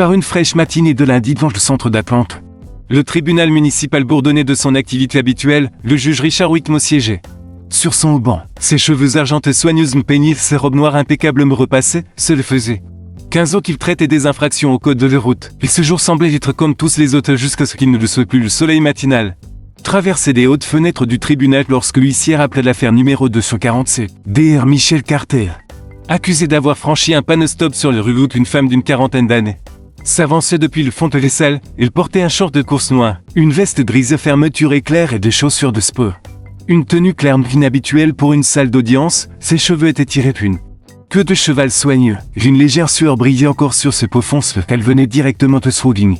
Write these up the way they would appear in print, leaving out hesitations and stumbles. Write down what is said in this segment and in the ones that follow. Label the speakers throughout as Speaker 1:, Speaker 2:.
Speaker 1: par une fraîche matinée de lundi devant le centre d'attente. Le tribunal municipal bourdonnait de son activité habituelle, le juge Richard Whitmore siégeait. Sur son banc, ses cheveux argentés soigneusement peignés, ses robes noires impeccablement repassées, se le faisait 15 ans qu'il traitait des infractions au code de la route, et ce jour semblait être comme tous les autres jusqu'à ce qu'il ne le soit plus. Le soleil matinal traversait les hautes fenêtres du tribunal lorsque l'huissier appelait l'affaire numéro 247. Dr. Michel Carter, accusé d'avoir franchi un panneau stop sur les rues où une femme d'une quarantaine d'années s'avançait depuis le fond de la salle. Il portait un short de course noir, une veste grise à fermeture éclair et des chaussures de sport. Une tenue claire inhabituelle pour une salle d'audience, ses cheveux étaient tirés d'une queue de cheval soigneux. Une légère sueur brillait encore sur ce peau fonce qu'elle venait directement de Swooling.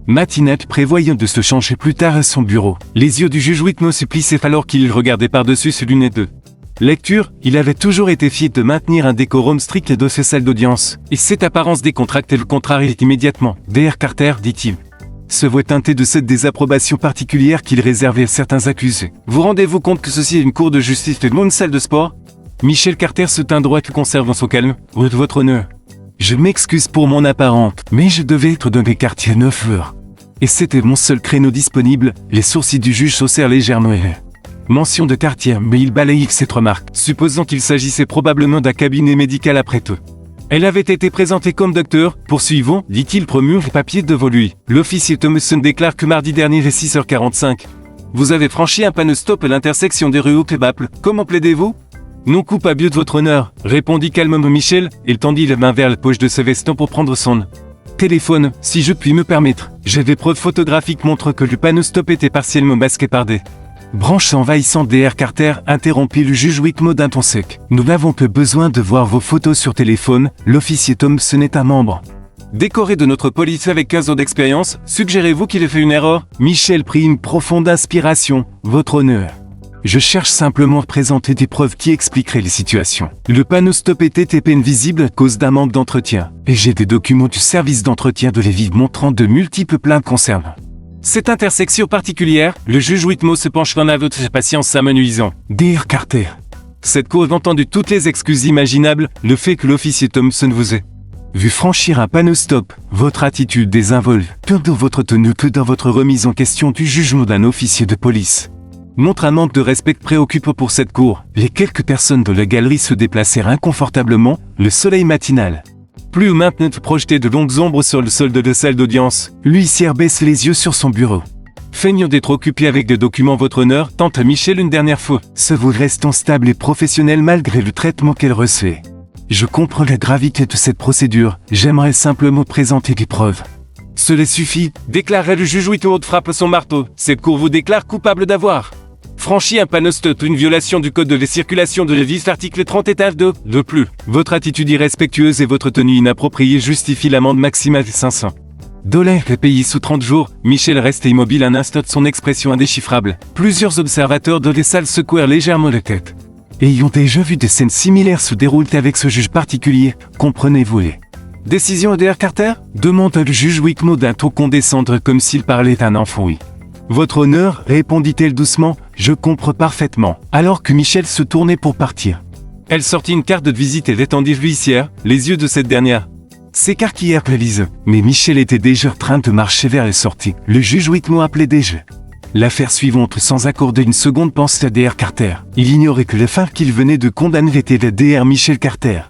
Speaker 1: Matinette prévoyant de se changer plus tard à son bureau. Les yeux du juge Whitmore se plissaient alors qu'il regardait par-dessus ses lunettes de lecture. Il avait toujours été fier de maintenir un décorum strict dans ses salles d'audience, et cette apparence décontractée le contrariait immédiatement. Dr. Carter, dit-il, se voit teinté de cette désapprobation particulière qu'il réservait à certains accusés. Vous rendez-vous compte que ceci est une cour de justice et non une salle de sport? Michel Carter se tint droit tout conservant son calme. Votre honneur, je m'excuse pour mon apparente, mais je devais être dans les quartiers 9 heures. Et c'était mon seul créneau disponible. Les sourcils du juge s'haussèrent légèrement. Mention de quartier, mais il balayait cette remarque, supposant qu'il s'agissait probablement d'un cabinet médical après tout. Elle avait été présentée comme docteur. Poursuivons, dit-il, promure les papiers devant lui. L'officier Thomason déclare que mardi dernier à 6h45, vous avez franchi un panneau stop à l'intersection des rues Hope et Maple. Comment plaidez-vous? Non coupable de votre honneur, répondit calmement Michel. Il tendit la main vers la poche de ses vestons pour prendre son téléphone. Si je puis me permettre, j'ai des preuves photographiques montrant que le panneau stop était partiellement masqué par des branches envahissantes. Dr. Carter, interrompit le juge Whitmore d'un ton sec. Nous n'avons que besoin de voir vos photos sur téléphone. L'officier Thompson est un membre décoré de notre police avec 15 ans d'expérience. Suggérez-vous qu'il ait fait une erreur? Michel prit une profonde inspiration. Votre honneur, je cherche simplement à présenter des preuves qui expliqueraient les situations. Le panneau stop était à peine visible à cause d'un manque d'entretien, et j'ai des documents du service d'entretien de Lévis montrant de multiples plaintes concernant cette intersection particulière. Le juge Whitmore se penche en aveu de sa patience s'amenuisant. Dr. Carter, cette cour a entendu toutes les excuses imaginables. Le fait que l'officier Thompson vous ait vu franchir un panneau stop, votre attitude désinvolte, tant dans votre tenue que dans votre remise en question du jugement d'un officier de police, montre un manque de respect préoccupant pour cette cour. Les quelques personnes de la galerie se déplacèrent inconfortablement. Le soleil matinal plus ou maintenant projetait de longues ombres sur le sol de la salle d'audience. L'huissière baisse les yeux sur son bureau, feignant d'être occupé avec des documents. Votre honneur, tenta Michel une dernière fois. Ce vous restons stable et professionnel malgré le traitement qu'elle reçoit. Je comprends la gravité de cette procédure. J'aimerais simplement présenter des preuves. Cela suffit, déclarait le juge Whitmore de frappe son marteau. Cette cour vous déclare coupable d'avoir franchi un panneau stop, une violation du code de la circulation de la ville, article 30 étage 2. De plus, votre attitude irrespectueuse et votre tenue inappropriée justifient l'amende maximale de $500 payée sous 30 jours. Michel restait immobile un instant, son expression indéchiffrable. Plusieurs observateurs de la salle secouèrent légèrement la tête. Ayant déjà vu des scènes similaires se dérouler avec ce juge particulier, comprenez-vous les décisions de Dr. Carter? Demanda le juge Whitmore d'un ton condescendant comme s'il parlait à un enfant. Oui. Votre honneur, répondit-elle doucement, je comprends parfaitement. Alors que Michel se tournait pour partir, elle sortit une carte de visite et l'étendit l'huissière. Les yeux de cette dernière s'écarquillèrent les liseux, mais Michel était déjà en train de marcher vers la sortie. Le juge Whitmore appelait déjà l'affaire suivante sans accorder une seconde pensée à Dr. Carter. Il ignorait que la femme qu'il venait de condamner était la Dr. Michel Carter,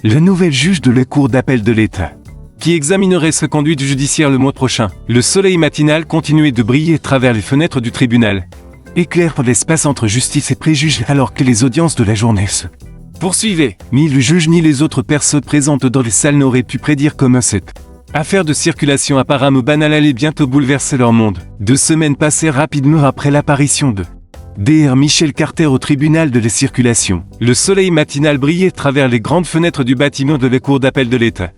Speaker 1: le nouvel juge de la Cour d'appel de l'État, qui examinerait sa conduite judiciaire le mois prochain. Le soleil matinal continuait de briller à travers les fenêtres du tribunal, éclairant l'espace entre justice et préjugés alors que les audiences de la journée se poursuivaient. Ni le juge ni les autres personnes présentes dans les salles n'auraient pu prédire comment cette affaire de circulation apparemment banale allait bientôt bouleverser leur monde. 2 semaines passèrent rapidement après l'apparition de Dr. Michel Carter au tribunal de la circulation. Le soleil matinal brillait à travers les grandes fenêtres du bâtiment de la Cour d'appel de l'État.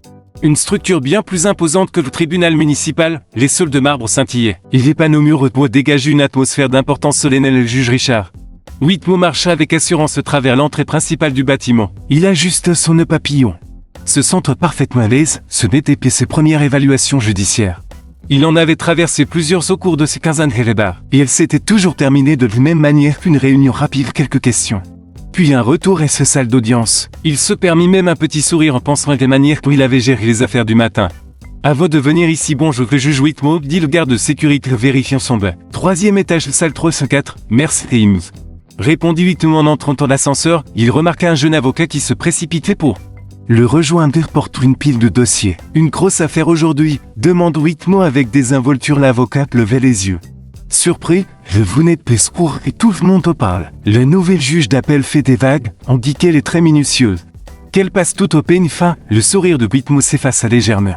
Speaker 1: Une structure bien plus imposante que le tribunal municipal, les sols de marbre scintillaient, et les panneaux murs dégageaient une atmosphère d'importance solennelle. Le juge Richard Whitmore marcha avec assurance à travers l'entrée principale du bâtiment. Il ajusta son nœud papillon, se sentant parfaitement à l'aise. Ce n'était pas ses premières évaluations judiciaires. Il en avait traversé plusieurs au cours de ses 15 années là-bas, et elles s'étaient toujours terminées de la même manière qu'une réunion rapide, quelques questions, puis un retour à sa salle d'audience. Il se permit même un petit sourire en pensant à la manière dont il avait géré les affaires du matin. Avant de venir ici, bonjour, le juge Whitmore, dit le garde de sécurité vérifiant son bain. 3e étage, salle 304, merci. Répondit Whitmore en entrant dans l'ascenseur. Il remarqua un jeune avocat qui se précipitait pour le rejoindre porte une pile de dossiers. Une grosse affaire aujourd'hui, demande Whitmore avec désinvolture. L'avocat levait les yeux. Surpris, vous n'êtes pas sourd et tout le monde en parle. Le nouvel juge d'appel fait des vagues, dit qu'elle est très minutieuse. Qu'elle passe tout au peigne fin, le sourire de Whitmore s'effaça légèrement.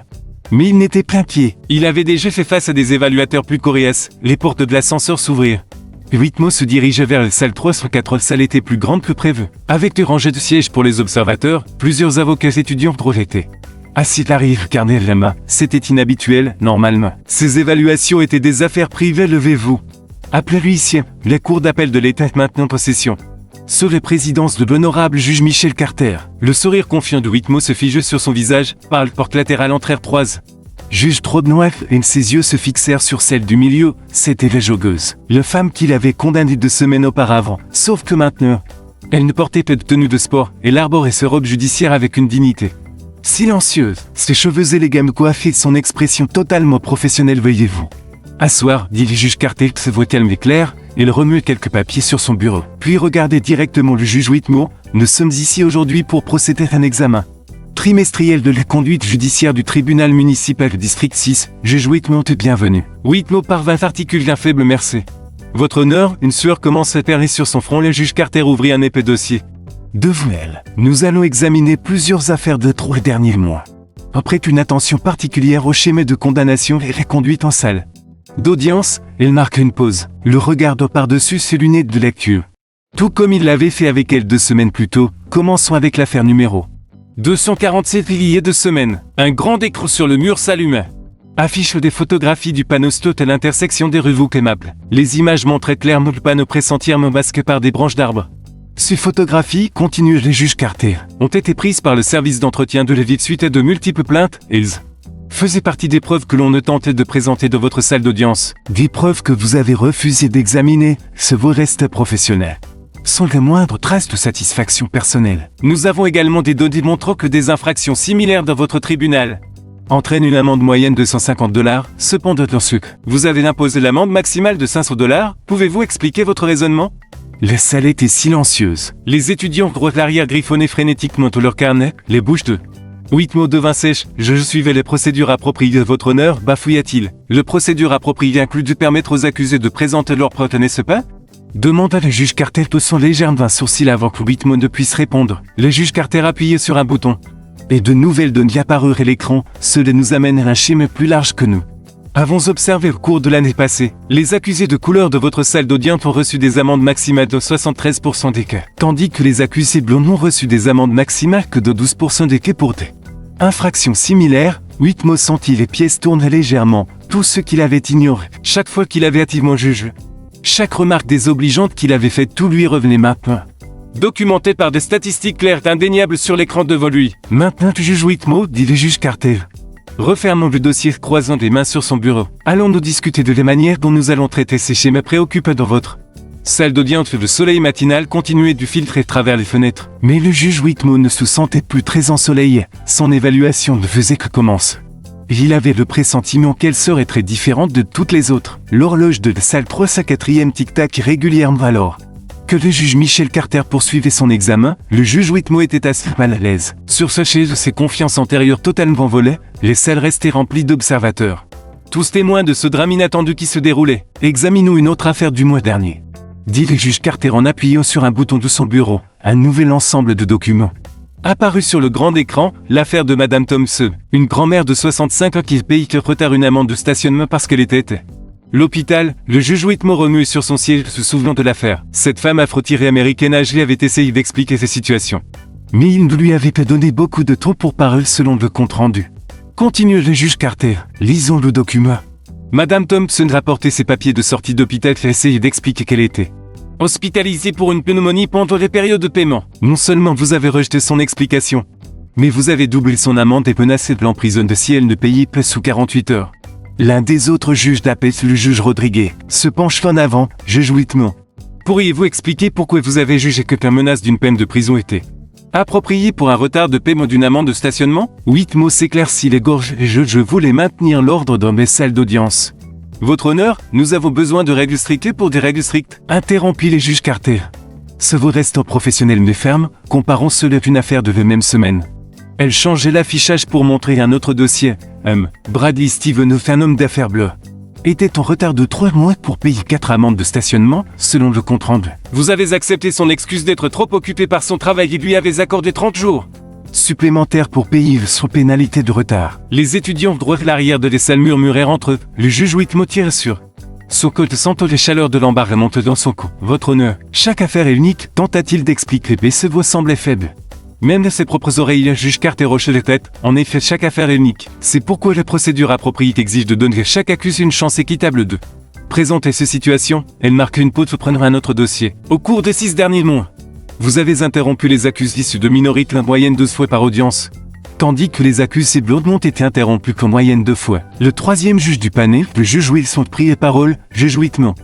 Speaker 1: Mais il n'était pas inquiet. Il avait déjà fait face à des évaluateurs plus coriaces. Les portes de l'ascenseur s'ouvrirent. Whitmore se dirigeait vers la salle 304. La salle était plus grande que prévu. Avec des rangées de sièges pour les observateurs, plusieurs avocats étudiants projetés. Assis arrive, carnet la main. C'était inhabituel, normalement. Ces évaluations étaient des affaires privées, levez-vous. Appelez l'huissier. La cour d'appel de l'État est maintenant en possession. Sous la présidence de l'honorable juge Michel Carter. Le sourire confiant de Whitmore se figea sur son visage. Par la porte latérale entrèrent 3. Juge Trodnoef, et ses yeux se fixèrent sur celle du milieu. C'était la joggeuse. La femme qu'il avait condamnée 2 semaines auparavant. Sauf que maintenant, elle ne portait pas de tenue de sport, et l'arborait sa robe judiciaire avec une dignité silencieuse. Ses cheveux élégamment coiffés, son expression totalement professionnelle. Veuillez-vous asseoir, dit le juge Carter, sa voix calme et claire. Il remuait quelques papiers sur son bureau. Puis regardait directement le juge Whitmore. Nous sommes ici aujourd'hui pour procéder à un examen trimestriel de la conduite judiciaire du tribunal municipal district 6. Juge Whitmore est bienvenu. Whitmore parvint à articuler un faible merci. Votre honneur, une sueur commence à perler sur son front. Le juge Carter ouvrit un épais dossier. Devant elle, nous allons examiner plusieurs affaires de 3 derniers mois. On prête une attention particulière au schéma de condamnation et la conduite en salle d'audience. Elle marque une pause, le regarde par-dessus ses lunettes de lecture. Tout comme il l'avait fait avec elle 2 semaines plus tôt. Commençons avec l'affaire numéro 247. Il y a 2 semaines, un grand écran sur le mur s'alluma. Affiche des photographies du panneau stop à l'intersection des rues Vauquemable. Les images montraient clairement le panneau pressentièrement masqué par des branches d'arbres. Ces photographies, continuent les juges Carter, ont été prises par le service d'entretien de la ville suite à de multiples plaintes. Elles faisaient partie des preuves que l'on ne tentait de présenter dans votre salle d'audience. Des preuves que vous avez refusé d'examiner, ce vos restes professionnels. Sans la moindre trace de satisfaction personnelle. Nous avons également des données montrant que des infractions similaires dans votre tribunal entraînent une amende moyenne de $150. Cependant, dans ce cas, vous avez imposé l'amende maximale de $500. Pouvez-vous expliquer votre raisonnement? La salle était silencieuse. Les étudiants droit l'arrière griffonnaient frénétiquement leur carnet, les bouches de Whitmore devint sèche. Je suivais les procédures appropriées de votre honneur, bafouilla-t-il. Le procédure appropriée inclut de permettre aux accusés de présenter leur preuve, n'est-ce pas? Demanda le juge Carter, poussant légèrement d'un sourcil avant que Whitmore ne puisse répondre. Le juge Carter appuyait sur un bouton. Et de nouvelles données apparurent à l'écran. Cela nous amène à un schéma plus large que nous avons observé au cours de l'année passée. Les accusés de couleur de votre salle d'audience ont reçu des amendes maximales de 73% des cas, tandis que les accusés blonds n'ont reçu des amendes maximales que de 12% des cas pour des infractions similaires. Whitmore sentit les pièces tourner légèrement, tout ce qu'il avait ignoré. Chaque fois qu'il avait activement jugé, chaque remarque désobligeante qu'il avait faite, tout lui revenait maintenant. Documenté par des statistiques claires et indéniables sur l'écran devant lui. Maintenant, juge Whitmore, dit le juge Carter, refermons le dossier, croisant des mains sur son bureau. Allons-nous discuter de la manière dont nous allons traiter ces schémas préoccupants dans votre salle d'audience. Le soleil matinal continuait de filtrer à travers les fenêtres. Mais le juge Whitmore ne se sentait plus très ensoleillé. Son évaluation ne faisait que commencer. Il avait le pressentiment qu'elle serait très différente de toutes les autres. L'horloge de la salle 304e tic-tac régulièrement alors que le juge Michel Carter poursuivait son examen. Le juge Whitmore était assez mal à l'aise. Sur sa chaise, ses confiances antérieures totalement volées, les salles restaient remplies d'observateurs. Tous témoins de ce drame inattendu qui se déroulait. Examinons une autre affaire du mois dernier, dit le juge Carter en appuyant sur un bouton de son bureau. Un nouvel ensemble de documents apparut sur le grand écran, l'affaire de Madame Thompson, une grand-mère de 65 ans qui paye plus tard une amende de stationnement parce qu'elle était l'hôpital. Le juge Whitmore remuait sur son siège, se souvenant de l'affaire. Cette femme afro-tirée américaine âgée avait essayé d'expliquer sa situation, mais il ne lui avait pas donné beaucoup de temps pour parler selon le compte-rendu. Continue le juge Carter. Lisons le document. Madame Thompson rapportait ses papiers de sortie d'hôpital et essayait d'expliquer qu'elle était hospitalisée pour une pneumonie pendant les périodes de paiement. Non seulement vous avez rejeté son explication, mais vous avez doublé son amende et menacé de l'emprisonner si elle ne payait pas sous 48 heures. L'un des autres juges d'appel, le juge Rodriguez, se penche en avant. Juge Whitmore, pourriez-vous expliquer pourquoi vous avez jugé que la menace d'une peine de prison était Approprié pour un retard de paiement d'une amende de stationnement? Whitmore s'éclaircit les gorges et je voulais maintenir l'ordre dans mes salles d'audience. Votre honneur, nous avons besoin de règles strictes pour des règles strictes, interrompit les juges Carter. Ce vaut restant professionnel mais ferme, comparons cela d'une affaire de la même semaine. Elle changeait l'affichage pour montrer un autre dossier. Bradley Stevens, un homme d'affaires bleu, était en retard de 3 mois pour payer 4 amendes de stationnement, selon le compte rendu. Vous avez accepté son excuse d'être trop occupé par son travail et lui avez accordé 30 jours supplémentaires pour payer son pénalité de retard. Les étudiants droit à l'arrière de les salles murmurèrent entre eux. Le juge Whitmore tire sur son côte sentant les chaleurs de l'embarras montent dans son cou. Votre honneur, chaque affaire est unique, tenta-t-il d'expliquer, mais sa voix semblait faible. Même à ses propres oreilles, le juge Carter hoche la tête. En effet, chaque affaire est unique. C'est pourquoi la procédure appropriée exige de donner à chaque accusé une chance équitable de présenter ces situations. Elle marque une pause pour prendre un autre dossier. Au cours des 6 derniers mois, vous avez interrompu les accusés issus de minorités en moyenne 12 fois par audience, tandis que les accusés blondes ont été interrompus qu'en moyenne 2 fois. Le troisième juge du panel, le juge Wilson, prit la parole. Juge Whitmore,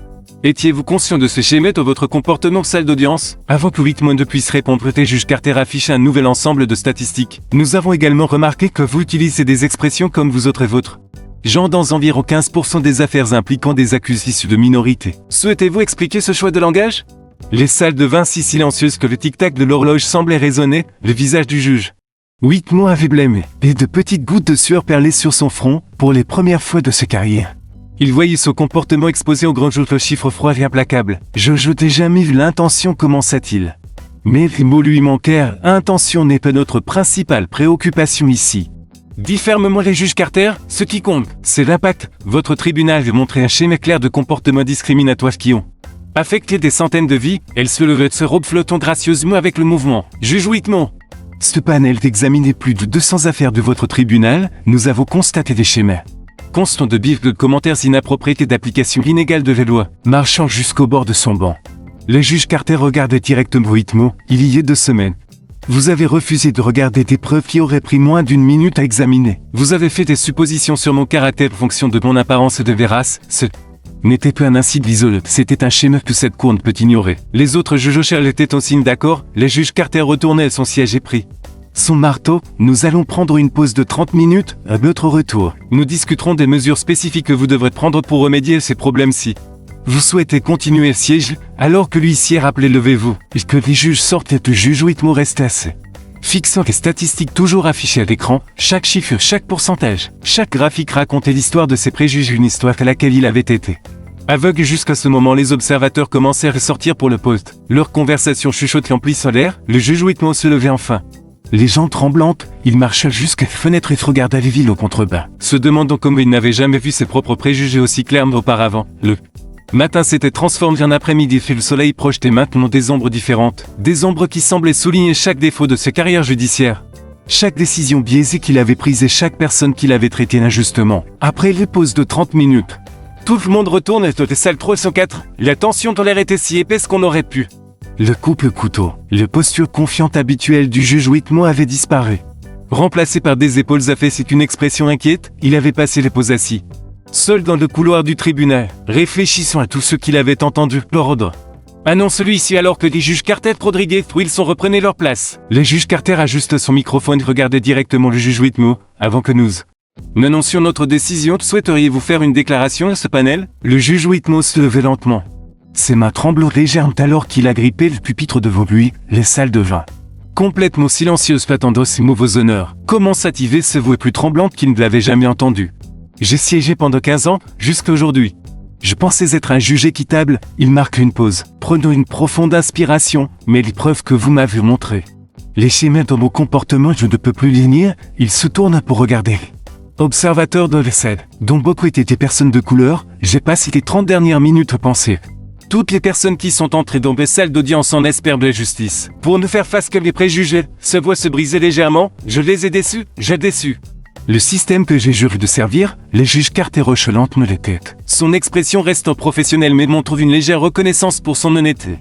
Speaker 1: étiez-vous conscient de ce schéma de votre comportement en salle d'audience? Avant que Whitmore ne puisse répondre, le juge Carter affiche un nouvel ensemble de statistiques. Nous avons également remarqué que vous utilisez des expressions comme vous autres et votre genre dans environ 15% des affaires impliquant des accusés issus de minorités. Souhaitez-vous expliquer ce choix de langage? Les salles devinrent si silencieuses que le tic-tac de l'horloge semblait résonner, le visage du juge Whitmore avait blêmé, et de petites gouttes de sueur perlaient sur son front, pour les premières fois de sa carrière. Il voyait son comportement exposé au grand jour, le chiffre froid et implacable. Je n'ai jamais vu l'intention, commença-t-il. Mais les mots lui manquèrent. Intention n'est pas notre principale préoccupation ici. Dit fermement les juges Carter, ce qui compte, c'est l'impact. Votre tribunal veut montrer un schéma clair de comportements discriminatoires qui ont affecté des centaines de vies. Elle se levait de ce robe flottant gracieusement avec le mouvement. Juge Whitmore, ce panel d'examiner plus de 200 affaires de votre tribunal. Nous avons constaté des schémas constant de bifs, de commentaires inappropriés et d'application inégale de la loi, marchant jusqu'au bord de son banc. Le juge Carter regardait directement Whitmore. Il y a 2 semaines, vous avez refusé de regarder des preuves qui auraient pris moins d'1 minute à examiner. Vous avez fait des suppositions sur mon caractère en fonction de mon apparence de vérace. Ce n'était pas un incident isolé, c'était un schéma que cette cour ne peut ignorer. Les autres juges hochèrent étaient en signe d'accord. Le juge Carter retournait à son siège et prit son marteau. Nous allons prendre une pause de 30 minutes. À notre retour, nous discuterons des mesures spécifiques que vous devrez prendre pour remédier à ces problèmes-ci. Vous souhaitez continuer à siège, alors que l'huissier rappelait levez-vous, et que les juges sortent et le juge Whitmore restait assis. Fixant les statistiques toujours affichées à l'écran, chaque chiffre, chaque pourcentage, chaque graphique racontait l'histoire de ses préjugés, une histoire à laquelle il avait été aveugle. Jusqu'à ce moment, les observateurs commencèrent à sortir pour le poste. Leur conversation chuchote l'emplissant l'air. Le juge Whitmore se levait enfin. Les jambes tremblantes, il marcha jusqu'à la fenêtre et regarda les villes au contrebas, se demandant comment il n'avait jamais vu ses propres préjugés aussi clairement auparavant. Le matin s'était transformé en après-midi et le soleil projetait maintenant des ombres différentes, des ombres qui semblaient souligner chaque défaut de sa carrière judiciaire, chaque décision biaisée qu'il avait prise et chaque personne qu'il avait traitée injustement. Après les pauses de 30 minutes, tout le monde retourne à la salle 304. La tension dans l'air était si épaisse qu'on aurait pu le coupe-couteau. La posture confiante habituelle du juge Whitmore avait disparu, remplacée par des épaules affaissées et une expression inquiète. Il avait passé les pauses assis, seul dans le couloir du tribunal, réfléchissant à tout ce qu'il avait entendu. L'ordre annonce celui-ci alors que les juges Carter, Rodriguez, Wilson reprenaient leur place. Le juge Carter ajuste son microphone et regardait directement le juge Whitmore. Avant que nous n'annoncions notre décision, souhaiteriez-vous faire une déclaration à ce panel? Le juge Whitmore se levait lentement. Ses mains tremblaient légèrement alors qu'il agrippait le pupitre devant lui. Les salles de vin, complètement silencieuses, attendant ses mauvais honneurs, commença-t-il ses voix plus tremblantes qu'il ne l'avait jamais entendu. J'ai siégé pendant 15 ans, jusqu'à aujourd'hui. Je pensais être un juge équitable. Il marque une pause, prenant une profonde inspiration. Mais les preuves que vous m'avez montrées, les schémas dans mon comportement, je ne peux plus les nier. Il se tourna pour regarder observateur de la salle, dont beaucoup étaient des personnes de couleur. J'ai passé les 30 dernières minutes à penser. Toutes les personnes qui sont entrées dans les salles d'audience en espèrent de la justice. Pour ne faire face que les préjugés, sa voix se brisait légèrement. Je les ai déçus, j'ai déçu. Le système que j'ai juré de servir, les juges Carter hoche lentement la tête. Son expression reste professionnelle mais montre une légère reconnaissance pour son honnêteté.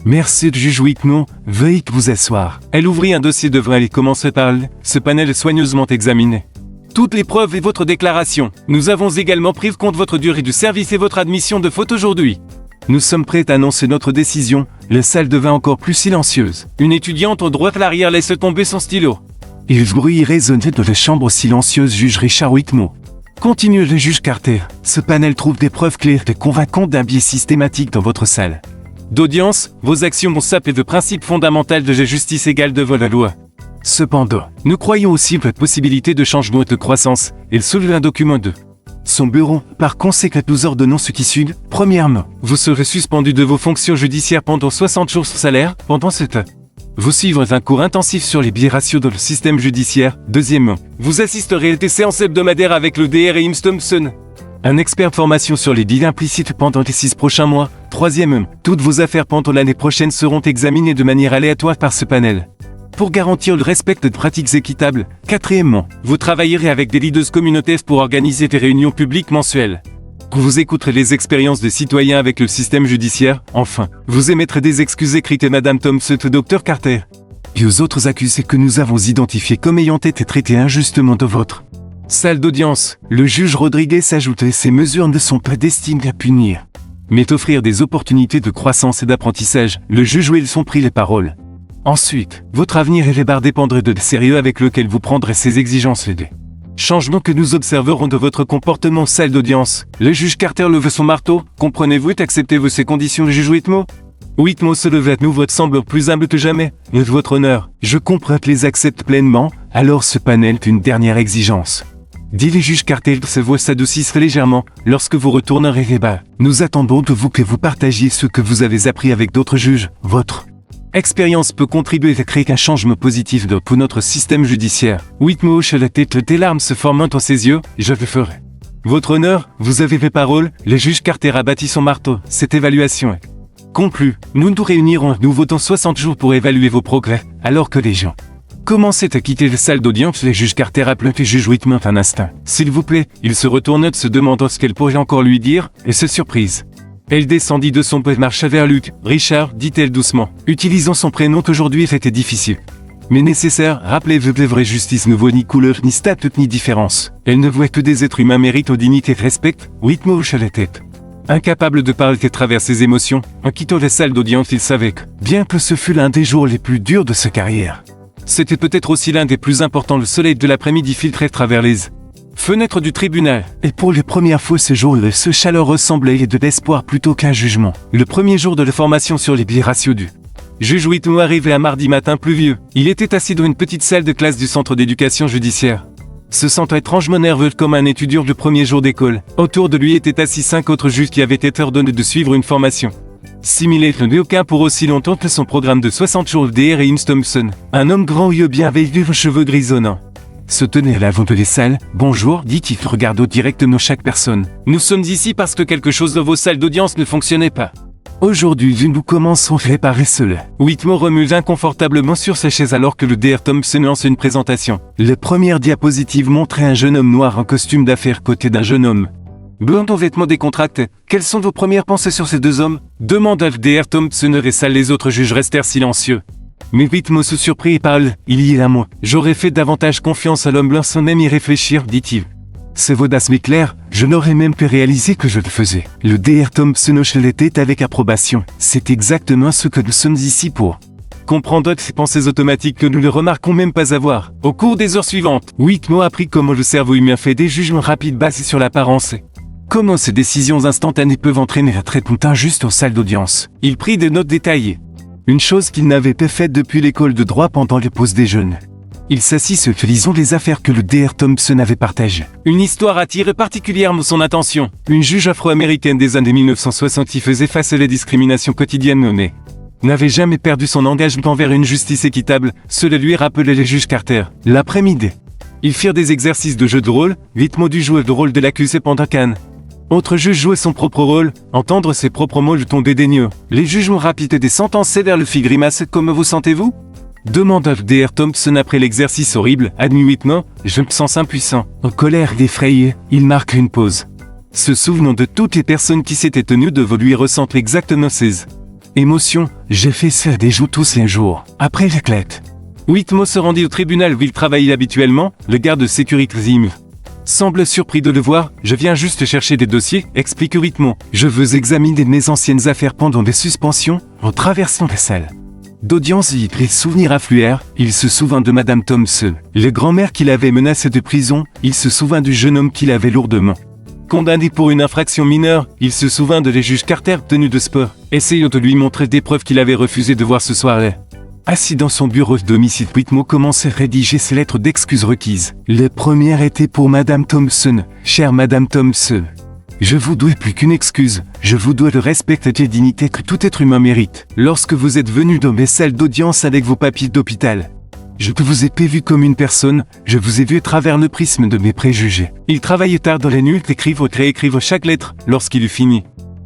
Speaker 1: Merci, juge Whitmore, veuillez vous asseoir. Elle ouvrit un dossier devant elle et commença par ce panel est soigneusement examiné. Toutes les preuves et votre déclaration. Nous avons également pris compte votre durée du service et votre admission de faute aujourd'hui. Nous sommes prêts à annoncer notre décision. La salle devint encore plus silencieuse. Une étudiante au droit à l'arrière laisse tomber son stylo. Et le bruit résonnait de la chambre silencieuse juge Richard Whitmore. Continue le juge Carter. Ce panel trouve des preuves claires et convaincantes d'un biais systématique dans votre salle d'audience. Vos actions ont sapé le principe fondamental de la justice égale devant la loi. Cependant, nous croyons aussi à la possibilité de changement et de croissance. Il soulève un document de son bureau. Par conséquent, nous ordonnons ce qui suit. Premièrement, vous serez suspendu de vos fonctions judiciaires pendant 60 jours sans salaire. Pendant ce temps, vous suivrez un cours intensif sur les biais ratios dans le système judiciaire. Deuxièmement, vous assisterez à des séances hebdomadaires avec le DR et Thompson, un expert de formation sur les deals implicites pendant les 6 prochains mois. Troisièmement, toutes vos affaires pendant l'année prochaine seront examinées de manière aléatoire par ce panel, pour garantir le respect de pratiques équitables. Quatrièmement, vous travaillerez avec des leaders communautaires pour organiser des réunions publiques mensuelles. Vous écouterez les expériences des citoyens avec le système judiciaire. Enfin, vous émettrez des excuses écrites à Madame Thompson et Dr Carter et aux autres accusés que nous avons identifiés comme ayant été traités injustement de votre salle d'audience. Le juge Rodriguez ajoute: ces mesures ne sont pas destinées à punir, mais offrir des opportunités de croissance et d'apprentissage. Le juge Wilson prit les paroles. Ensuite, votre avenir et les barres dépendraient de sérieux avec lequel vous prendrez ces exigences et des changements que nous observerons de votre comportement salle d'audience. Le juge Carter leva son marteau. Comprenez-vous et acceptez-vous ces conditions, le juge Whitmore? Whitmore se leva à nouveau, semble plus humble que jamais. Votre honneur, je comprends que les accepte pleinement. Alors ce panel est une dernière exigence, dit le juge Carter. Sa voix s'adoucissait légèrement. Lorsque vous retournerez les bas, nous attendons de vous que vous partagiez ce que vous avez appris avec d'autres juges. Votre expérience peut contribuer à créer un changement positif pour notre système judiciaire. Whitmore hocha la tête, des larmes se formant dans ses yeux. Je le ferai. Votre honneur, vous avez les paroles. Le juge Carter abattit son marteau. Cette évaluation est conclue. Nous nous réunirons à nouveau dans 60 jours pour évaluer vos progrès. Alors que les gens commençaient à quitter la salle d'audience, le juge Carter appela le juge Whitmore un instant. S'il vous plaît, il se retourna, se demandant ce qu'elle pourrait encore lui dire, et se surprise. Elle descendit de son pas et marcha vers Luc. Richard, dit-elle doucement, utilisant son prénom aujourd'hui était difficile, mais nécessaire. Rappelez-vous que la vraie justice ne vaut ni couleur, ni statut, ni différence. Elle ne voit que des êtres humains méritent dignité et respect. Whitmore hocha la tête, incapable de parler à travers ses émotions. En quittant la salle d'audience, il savait que, bien que ce fût l'un des jours les plus durs de sa carrière, c'était peut-être aussi l'un des plus importants. Le soleil de l'après-midi filtrait à travers les fenêtres du tribunal. Et pour les premières fois ce jour-là, ce chaleur ressemblait de l'espoir plutôt qu'un jugement. Le premier jour de la formation sur les biais ratios du juge Whitmore arrivait un mardi matin pluvieux. Il était assis dans une petite salle de classe du centre d'éducation judiciaire, se sentant étrangement nerveux comme un étudiant du premier jour d'école. Autour de lui étaient assis 5 autres juges qui avaient été ordonnés de suivre une formation similaire, mais aucun pour aussi longtemps que son programme de 60 jours DR et Thompson. Un homme grand aux yeux bien vêtus, aux cheveux grisonnants, se tenait à l'avant de la salle. Bonjour, dit-il, regardant directement chaque personne. Nous sommes ici parce que quelque chose dans vos salles d'audience ne fonctionnait pas. Aujourd'hui, nous commençons à réparer cela. Whitmore remue inconfortablement sur sa chaise alors que le DR Thompson lance une présentation. La première diapositive montrait un jeune homme noir en costume d'affaires côté d'un jeune homme blond aux vêtements décontractés. Quelles sont vos premières pensées sur ces deux hommes? Demanda le DR Thompson et salle. Les autres juges restèrent silencieux. Mais Whitmore se surprit et parle. Il y a un mois, j'aurais fait davantage confiance à l'homme blanc sans même y réfléchir, dit-il. C'est audace mais clair, je n'aurais même pas réalisé que je le faisais. Le DR Thompson hocha la tête avec approbation. C'est exactement ce que nous sommes ici pour. Comprendre ces pensées automatiques que nous ne remarquons même pas avoir. Au cours des heures suivantes, Whitmore apprit comment le cerveau humain fait des jugements rapides basés sur l'apparence. Comment ces décisions instantanées peuvent entraîner un traitement injuste aux salles d'audience. Il prit des notes détaillées. Une chose qu'il n'avait pas faite depuis l'école de droit pendant les pauses déjeuner. Il s'assit se lisant les affaires que le DR Thompson avait partagées. Une histoire attirait particulièrement son attention. Une juge afro-américaine des années 1960 qui faisait face à la discrimination quotidienne mais n'avait jamais perdu son engagement envers une justice équitable. Cela lui rappelait les juges Carter. L'après-midi, ils firent des exercices de jeu de rôle. Whitmore dut jouer le rôle de l'accusé pendant qu'un autre juge jouait son propre rôle. Entendre ses propres mots le ton dédaigneux. Les jugements rapides des sentences cédèrent le fit grimace. Comment vous sentez-vous? Demanda le DR Thompson après l'exercice horrible. Admis Whitmore, je me sens impuissant. En colère et effrayé, il marque une pause. Se souvenant de toutes les personnes qui s'étaient tenues devant lui ressentent exactement ces émotions. J'ai fait ça des jours tous les jours. Après l'éclate, Whitmore se rendit au tribunal où il travaillait habituellement. Le garde de sécurité Semble surpris de le voir, je viens juste chercher des dossiers, explique Whitmore. Je veux examiner mes anciennes affaires pendant des suspensions, en traversant la salle d'audience. Les souvenirs affluèrent, il se souvint de Madame Thompson, le grand-mère qui l'avait menacé de prison, il se souvint du jeune homme qui l'avait lourdement condamné pour une infraction mineure, il se souvint de les juges Carter tenus de sport, essayant de lui montrer des preuves qu'il avait refusé de voir ce soir-là. Assis dans son bureau de domicile, Whitmore commençait à rédiger ses lettres d'excuses requises. La première était pour Madame Thompson. Chère Madame Thompson, je vous dois plus qu'une excuse. Je vous dois le respect et la dignité que tout être humain mérite. Lorsque vous êtes venu dans mes salles d'audience avec vos papiers d'hôpital, je ne vous ai pas vu comme une personne, je vous ai vu à travers le prisme de mes préjugés. Il travaillait tard dans la nuit, écrivant et réécrivant chaque lettre. Lorsqu'il eut fini,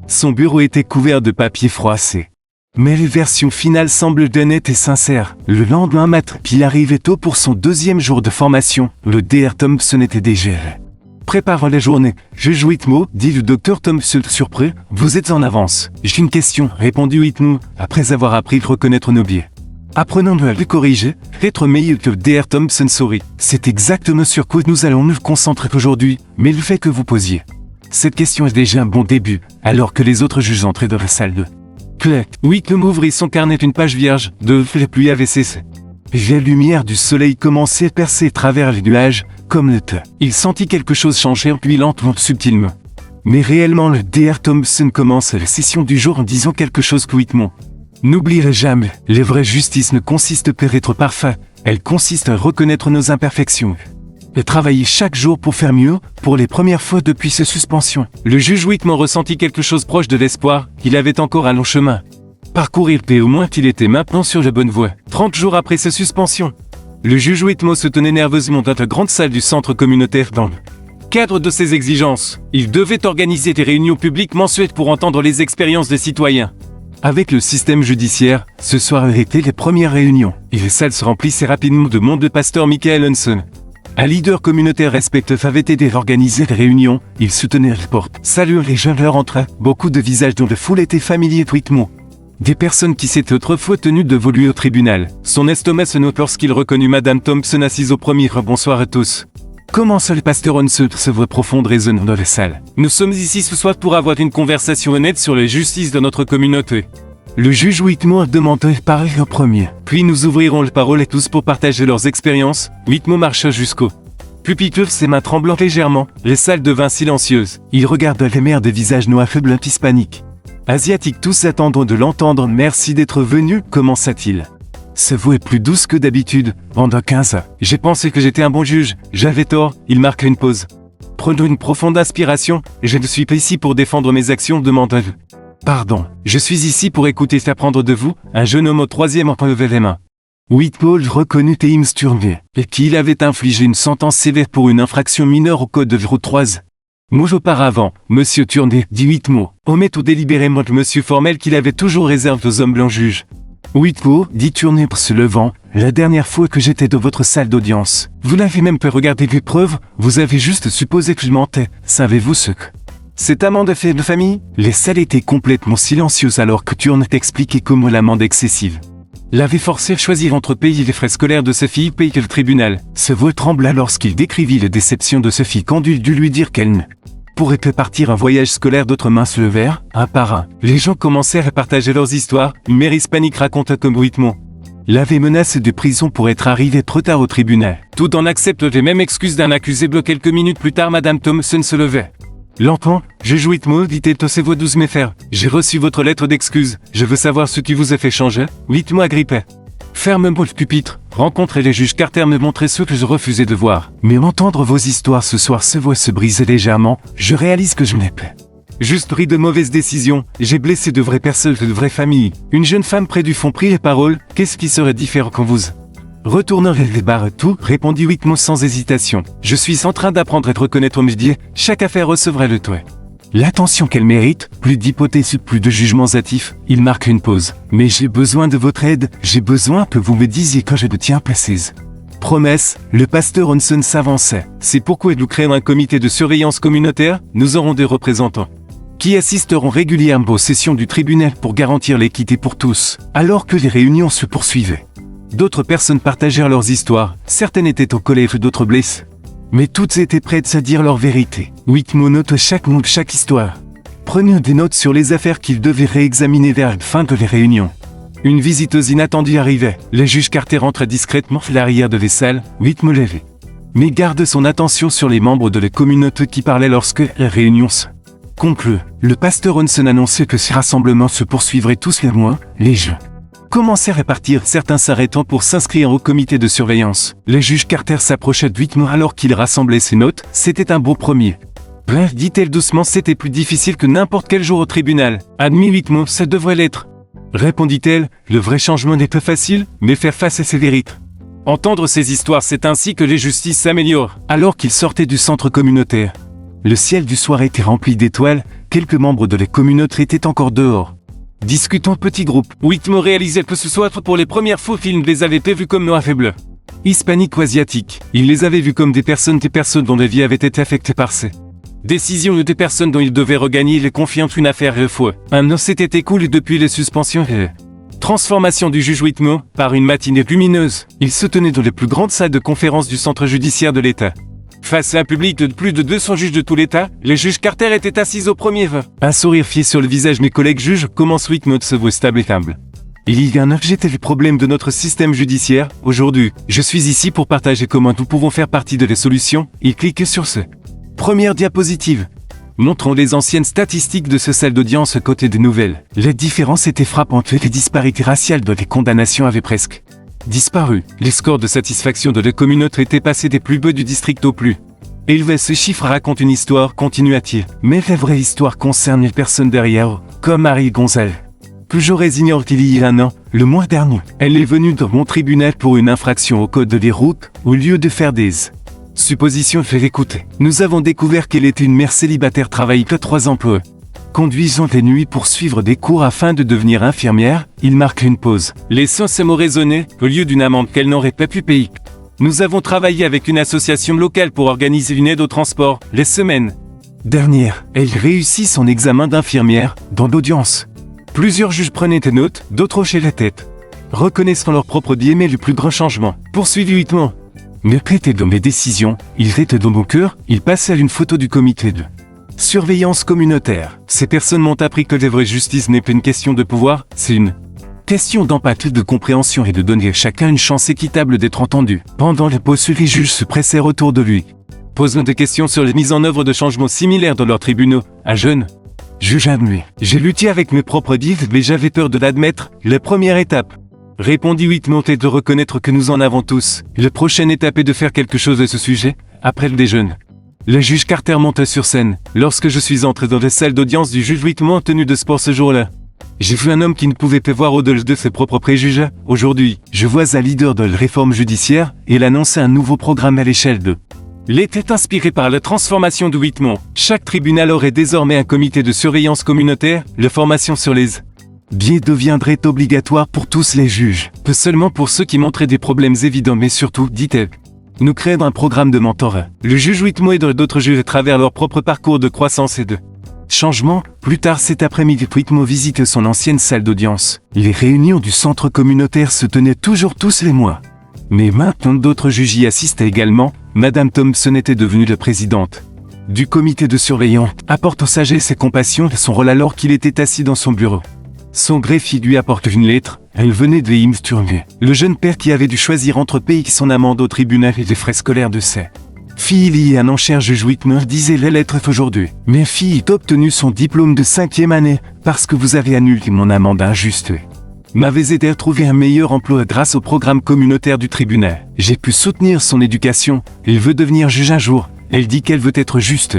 Speaker 1: son bureau était couvert de papier froissé. Mais la version finale semble honnête et sincère. Le lendemain matin, il arrivait tôt pour son 2e jour de formation. Le Dr. Thompson était déjà là. Préparant la journée, juge Whitmore, dit le Dr. Thompson surpris, vous êtes en avance. J'ai une question, répondit Whitmore, après avoir appris à reconnaître nos biais. Apprenons-nous à le corriger, être meilleur que le Dr. Thompson sourit. C'est exactement sur quoi nous allons nous concentrer aujourd'hui, mais le fait que vous posiez cette question est déjà un bon début, alors que les autres juges entraient dans la salle de claque. Whitmore ouvrit son carnet d'une page vierge, la pluie avait cessé. La lumière du soleil commençait à percer à travers les nuages, comme le temps. Il sentit quelque chose changer puis lentement, subtilement. Mais réellement le Dr. Thompson commence la session du jour en disant quelque chose que Whitmore n'oublierait jamais. La vraie justice ne consiste pas à être parfait, elle consiste à reconnaître nos imperfections. Et travailler chaque jour pour faire mieux, pour les premières fois depuis sa suspension. Le juge Whitmore ressentit quelque chose proche de l'espoir, qu'il avait encore un long chemin parcourir, et au moins qu'il était maintenant sur la bonne voie. 30 jours après sa suspension, le juge Whitmore se tenait nerveusement dans la grande salle du centre communautaire dans le cadre de ses exigences. Il devait organiser des réunions publiques mensuelles pour entendre les expériences des citoyens. Avec le système judiciaire, ce soir étaient les premières réunions, et les salles se remplissaient rapidement de monde. Le pasteur Michael Hanson, un leader communautaire respectueux, avait aidé à organiser les réunions. Il soutenait les portes, saluant les jeunes leur entraient. Beaucoup de visages dont la foule était familier de Whitmore. Des personnes qui s'étaient autrefois tenues devant lui au tribunal. Son estomac se noua lorsqu'il reconnut Madame Thompson assise au premier rang. Bonsoir à tous. Commença le pasteur Hanson, sa voix profonde résonnant dans la salle. Nous sommes ici ce soir pour avoir une conversation honnête sur la justice de notre communauté. Le juge Whitmore demanda de parler en premier. Puis nous ouvrirons la parole à tous pour partager leurs expériences. Whitmore marcha jusqu'au pupitre, ses mains tremblant légèrement. La salle devint silencieuse. Il regarda les mères de visages noirs faiblement hispaniques. Asiatiques, tous attendant de l'entendre. Merci d'être venu, commença-t-il. Sa voix est plus douce que d'habitude. Pendant 15 ans, j'ai pensé que j'étais un bon juge. J'avais tort. Il marqua une pause. Prenons une profonde inspiration. Je ne suis pas ici pour défendre mes actions, demanda-t-il. Pardon, je suis ici pour écouter et apprendre de vous. Un jeune homme au 3e rang levait les mains. Whitmore reconnut James Turner, et qu'il avait infligé une sentence sévère pour une infraction mineure au code de 03. Mois auparavant, Monsieur Turner, dit Whitmore, omet ou délibérément le monsieur formel qu'il avait toujours réservé aux hommes blancs juges. Whitmore, dit Turner se levant, la dernière fois que j'étais dans votre salle d'audience, vous n'avez même pas regardé les preuves, vous avez juste supposé que je mentais. Savez-vous ce que cette amende fait de famille? Les salles étaient complètement silencieuses alors que Turner expliquait comment l'amende excessive l'avait forcé à choisir entre payer les frais scolaires de sa fille et payer le tribunal. Sa voix trembla lorsqu'il décrivit les déceptions de sa fille quand il dut lui dire qu'elle ne pourrait pas partir un voyage scolaire. D'autres mains se levèrent, un par un. Les gens commencèrent à partager leurs histoires. Une mère hispanique raconta comme Whitmore l'avait menacé de prison pour être arrivé trop tard au tribunal. Tout en acceptant les mêmes excuses d'un accusé blanc. Quelques minutes plus tard, Madame Thompson se levait. Lentement, juge Whitmore, dit-elle de ses voix douces mais fermes. J'ai reçu votre lettre d'excuse. Je veux savoir ce qui vous a fait changer. Whitmore agrippait fermement le pupitre. Rencontrer les juges Carter me montrait ce que je refusais de voir. Mais entendre vos histoires ce soir, ses voix se brisaient légèrement. Je réalise que je n'ai pas juste pris de mauvaises décisions. J'ai blessé de vraies personnes, de vraies familles. Une jeune femme près du fond prit les paroles. Qu'est-ce qui serait différent quand vous retournerez les barres? Tout, répondit Whitmore sans hésitation. Je suis en train d'apprendre à te reconnaître au médier. Chaque affaire recevrait le toit l'attention qu'elle mérite, plus d'hypothèses, plus de jugements hâtifs. Il marque une pause. Mais j'ai besoin de votre aide. J'ai besoin que vous me disiez quand je ne tiens pas ces promesses. Le pasteur Hanson s'avançait. C'est pourquoi nous créons un comité de surveillance communautaire. Nous aurons des représentants qui assisteront régulièrement aux sessions du tribunal pour garantir l'équité pour tous. Alors que les réunions se poursuivaient, d'autres personnes partagèrent leurs histoires. Certaines étaient au collège, d'autres blessées Mais toutes étaient prêtes à dire leur vérité. Whitmore note chaque mot de chaque histoire. Prenant des notes sur les affaires qu'il devait réexaminer vers la fin de la réunion. Une visiteuse inattendue arrivait. Le juge Carter entrait discrètement à l'arrière de la salle. Whitmore levait. Mais garde son attention sur les membres de la communauté qui parlaient lorsque la réunion se conclut. Le pasteur Onson annonçait que ces rassemblements se poursuivraient tous les mois. Les jeux commencèrent à partir, certains s'arrêtant pour s'inscrire au comité de surveillance. Le juge Carter s'approcha de Whitmore alors qu'il rassemblait ses notes. C'était un beau premier. Bref, dit-elle doucement, c'était plus difficile que n'importe quel jour au tribunal. Admis Whitmore, ça devrait l'être. Répondit-elle, le vrai changement n'est pas facile, mais faire face à ses vérités. Entendre ces histoires, c'est ainsi que les justices s'améliorent. Alors qu'il sortait du centre communautaire, le ciel du soir était rempli d'étoiles, quelques membres de la communauté étaient encore dehors. Discutant petit groupe, Whitmore réalisait que ce soit pour les premières fois films les avait vus comme noirs et bleus. Hispaniques ou asiatiques, il les avait vus comme des personnes dont la vie avait été affectée par ces décisions ou des personnes dont il devait regagner les confiances une affaire de foi. Un an s'était écoulé depuis les suspensions et transformation du juge Whitmore par une matinée lumineuse. Il se tenait dans les plus grandes salles de conférence du centre judiciaire de l'État. Face à un public de plus de 200 juges de tout l'État, le juge Carter était assis au premier rang. Un sourire fié sur le visage mes collègues juges, commence Whitmore se voit stable et humble. Il y a un objet le problème de notre système judiciaire. Aujourd'hui, je suis ici pour partager comment nous pouvons faire partie de la solution. Il clique sur ce première diapositive. Montrons les anciennes statistiques de ce salle d'audience côté des nouvelles. Les différences étaient frappantes et les disparités raciales de les condamnations avaient presque disparu. Les scores de satisfaction de la communauté étaient passés des plus bas du district au plus élevé. Ce chiffre raconte une histoire, continua-t-il. Mais la vraie histoire concerne les personnes derrière, comme Marie Gonzalez. Que j'aurais ignoré qu'il y a un an, le mois dernier. Elle est venue dans mon tribunal pour une infraction au code des routes, au lieu de faire des suppositions fait écouter. Nous avons découvert qu'elle était une mère célibataire travaillant 3 emplois. Conduisant les nuits pour suivre des cours afin de devenir infirmière, il marque une pause. Laissant ces mots résonner, au lieu d'une amende qu'elle n'aurait pas pu payer. Nous avons travaillé avec une association locale pour organiser une aide au transport, les semaines dernières. Elle réussit son examen d'infirmière, dans l'audience. Plusieurs juges prenaient des notes, d'autres hochaient la tête. Reconnaissant leur propre biais mais le plus grand changement. Poursuivi Whitmore. Ne prêtez dans mes décisions, il était dans mon cœur, il passait à une photo du comité de surveillance communautaire. Ces personnes m'ont appris que la vraie justice n'est pas une question de pouvoir, c'est une question d'empathie, de compréhension et de donner à chacun une chance équitable d'être entendu. Pendant la pause, les juges se pressèrent autour de lui, posant des questions sur la mise en œuvre de changements similaires dans leurs tribunaux. Un jeune juge admis. J'ai lutté avec mes propres dires, mais j'avais peur de l'admettre. La première étape, répondit Whitmore, est de reconnaître que nous en avons tous. La prochaine étape est de faire quelque chose à ce sujet, après le déjeuner. Le juge Carter monta sur scène. Lorsque je suis entré dans la salle d'audience du juge Whitmore en tenue de sport ce jour-là, j'ai vu un homme qui ne pouvait pas voir au-delà de ses propres préjugés. Aujourd'hui, je vois un leader de la réforme judiciaire, et il annonçait un nouveau programme à l'échelle de l'était inspiré par la transformation de Whitmore. Chaque tribunal aurait désormais un comité de surveillance communautaire. La formation sur les biais deviendrait obligatoire pour tous les juges, peu seulement pour ceux qui montraient des problèmes évidents, mais surtout, dit-elle, nous créons un programme de mentorat. Le juge Whitmore et d'autres juges à travers leur propre parcours de croissance et de changement. Plus tard cet après-midi, Whitmore visite son ancienne salle d'audience. Les réunions du centre communautaire se tenaient toujours tous les mois. Mais maintenant d'autres juges y assistaient également. Madame Thompson était devenue la présidente du comité de surveillance, apportant sagesse et compassion à son rôle alors qu'il était assis dans son bureau. Son greffier lui apporte une lettre, elle venait de Imsturmier. Le jeune père qui avait dû choisir entre payer son amende au tribunal et les frais scolaires de ses filles il y a un an, cher juge Whitmore, disait la lettre aujourd'hui. Mes filles ont obtenu son diplôme de 5e année, parce que vous avez annulé mon amende injuste. M'avez aidé à trouver un meilleur emploi grâce au programme communautaire du tribunal. J'ai pu soutenir son éducation, elle veut devenir juge un jour, elle dit qu'elle veut être juste.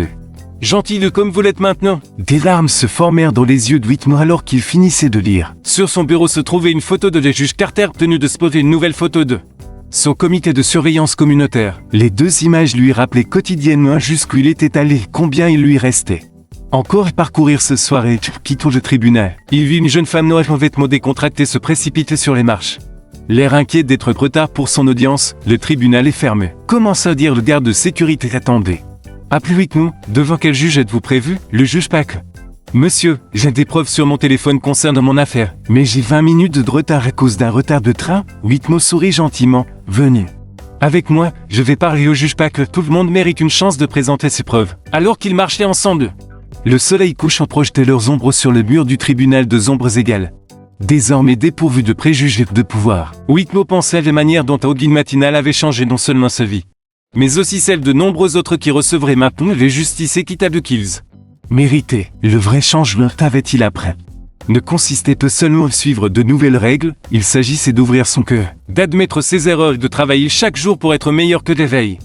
Speaker 1: Gentille comme vous l'êtes maintenant. Des larmes se formèrent dans les yeux de Whitmore alors qu'il finissait de lire. Sur son bureau se trouvait une photo de la juge Carter tenue de spotter une nouvelle photo de son comité de surveillance communautaire. Les deux images lui rappelaient quotidiennement jusqu'où il était allé, combien il lui restait encore à parcourir ce soir et quittant le tribunal. Il vit une jeune femme noire en vêtements décontractés se précipiter sur les marches. L'air inquiet d'être trop tard pour son audience, le tribunal est fermé. Commença à dire le garde de sécurité. Attendez. Appelez Whitmore, devant quel juge êtes-vous prévu? Le juge Pack. Monsieur, j'ai des preuves sur mon téléphone concernant mon affaire, mais j'ai 20 minutes de retard à cause d'un retard de train. Whitmore sourit gentiment. Venez. Avec moi, je vais parler au juge pas que tout le monde mérite une chance de présenter ses preuves. Alors qu'ils marchaient ensemble. Le soleil couchant projetait leurs ombres sur le mur du tribunal de ombres égales. Désormais dépourvu de préjugés et de pouvoir, Whitmore pensait à la manière dont Audine Matinal avait changé non seulement sa vie, mais aussi celle de nombreux autres qui recevraient maintenant les justices équitables qu'ils méritaient. Le vrai changement avait-il après ne consistait pas seulement à suivre de nouvelles règles, il s'agissait d'ouvrir son cœur, d'admettre ses erreurs et de travailler chaque jour pour être meilleur que la veille.